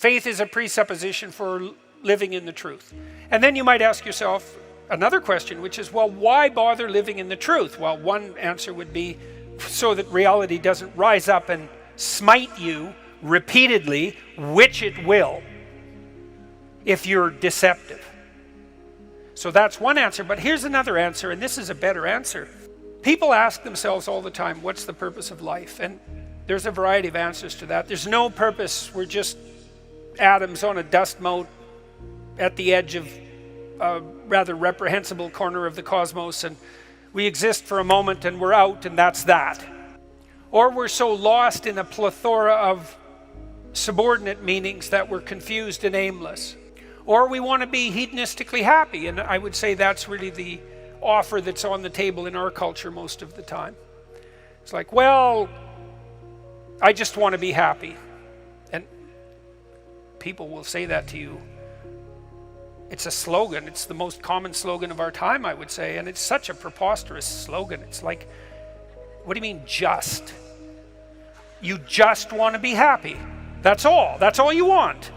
Faith is a presupposition for living in the truth. And then you might ask yourself another question, which is, well, why bother living in the truth? Well, one answer would be so that reality doesn't rise up and smite you repeatedly, which it will if you're deceptive. So that's one answer, but here's another answer, and this is a better answer. People ask themselves all the time, what's the purpose of life? And there's a variety of answers to that. There's no purpose. We're just atoms on a dust mote at the edge of a rather reprehensible corner of the cosmos, and we exist for a moment and we're out, and that's that. Or we're so lost in a plethora of subordinate meanings that we're confused and aimless. Or we want to be hedonistically happy, and I would say that's really the offer that's on the table in our culture most of the time. It's like, well, I just want to be happy. And people will say that to you. It's a slogan. It's the most common slogan of our time, I would say, and it's such a preposterous slogan. It's like, what do you mean just? You just want to be happy. That's all. That's all you want.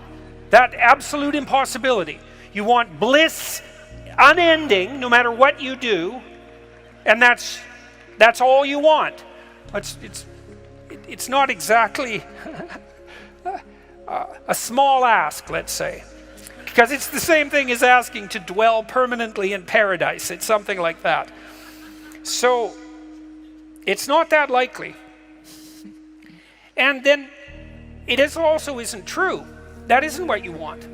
That absolute impossibility. You want bliss unending no matter what you do, and that's all you want. It's not exactly a small ask, let's say, because it's the same thing as asking to dwell permanently in paradise. It's something like that. So it's not that likely. And then it also isn't true. That isn't what you want.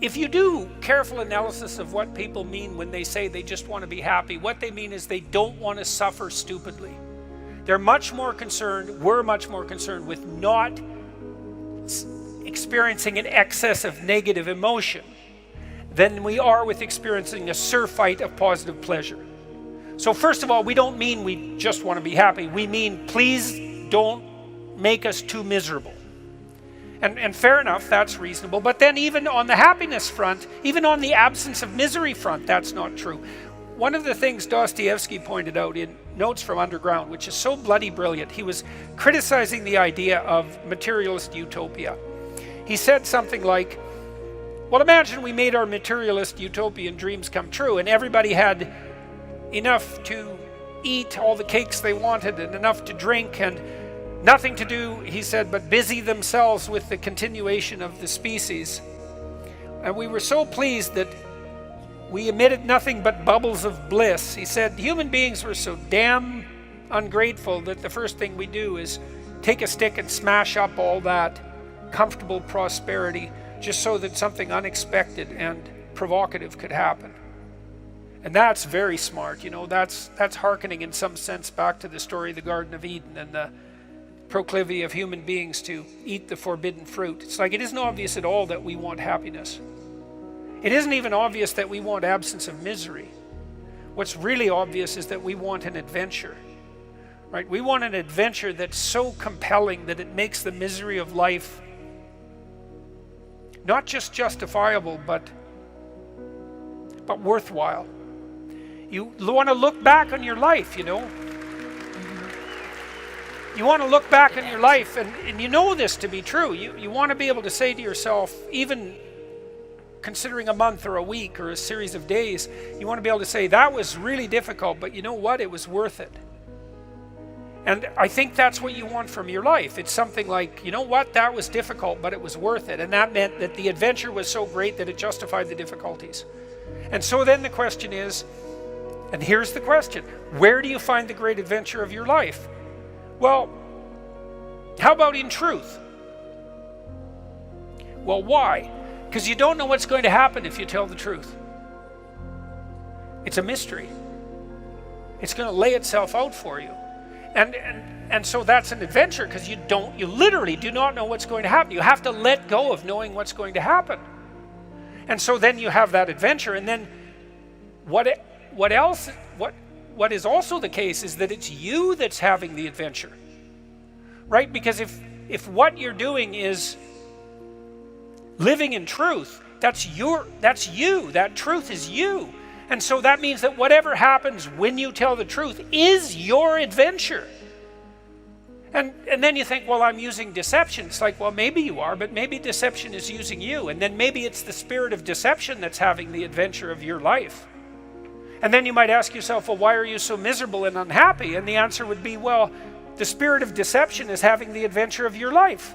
If you do careful analysis of what people mean when they say they just want to be happy, what they mean is they don't want to suffer stupidly. We're much more concerned with not experiencing an excess of negative emotion than we are with experiencing a surfeit of positive pleasure. So first of all, we don't mean we just want to be happy. We mean, please don't make us too miserable. And fair enough, that's reasonable. But then even on the happiness front, even on the absence of misery front, that's not true. One of the things Dostoevsky pointed out in Notes from Underground, which is so bloody brilliant, he was criticizing the idea of materialist utopia. He said something like, well, imagine we made our materialist utopian dreams come true, and everybody had enough to eat all the cakes they wanted and enough to drink and nothing to do, he said, but busy themselves with the continuation of the species. And we were so pleased that we emitted nothing but bubbles of bliss. He said, human beings were so damn ungrateful that the first thing we do is take a stick and smash up all that comfortable prosperity just so that something unexpected and provocative could happen. And that's very smart. You know, that's hearkening in some sense back to the story of the Garden of Eden and the proclivity of human beings to eat the forbidden fruit. It's like it isn't obvious at all that we want happiness. It isn't even obvious that we want absence of misery. What's really obvious is that we want an adventure, right? We want an adventure that's so compelling that it makes the misery of life not just justifiable, but worthwhile. You want to look back on your life, you know. You want to look back on your life, and you know this to be true. You want to be able to say to yourself, even considering a month or a week or a series of days, you want to be able to say, that was really difficult, but you know what? It was worth it. And I think that's what you want from your life. It's something like, you know what? That was difficult, but it was worth it. And that meant that the adventure was so great that it justified the difficulties. And so then the question is, and here's the question, where do you find the great adventure of your life? Well, how about in truth? Well, why? Because you don't know what's going to happen if you tell the truth. It's a mystery. It's going to lay itself out for you. And so that's an adventure, because you literally do not know what's going to happen. You have to let go of knowing what's going to happen. And so then you have that adventure, and then what is also the case is that it's you that's having the adventure, right? Because if what you're doing is living in truth, that's you, that truth is you. And so that means that whatever happens when you tell the truth is your adventure. And then you think, well, I'm using deception. It's like, well, maybe you are, but maybe deception is using you. And then maybe it's the spirit of deception that's having the adventure of your life. And then you might ask yourself, well, why are you so miserable and unhappy? And the answer would be, well, the spirit of deception is having the adventure of your life.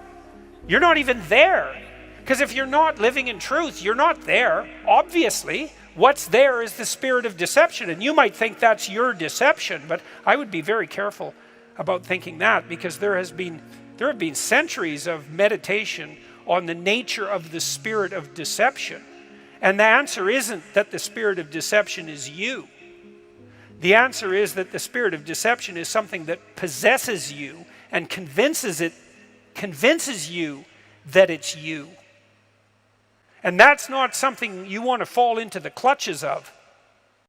You're not even there. Because if you're not living in truth, you're not there. Obviously, what's there is the spirit of deception. And you might think that's your deception, but I would be very careful about thinking that, because there have been centuries of meditation on the nature of the spirit of deception. And the answer isn't that the spirit of deception is you. The answer is that the spirit of deception is something that possesses you and convinces you that it's you. And that's not something you want to fall into the clutches of.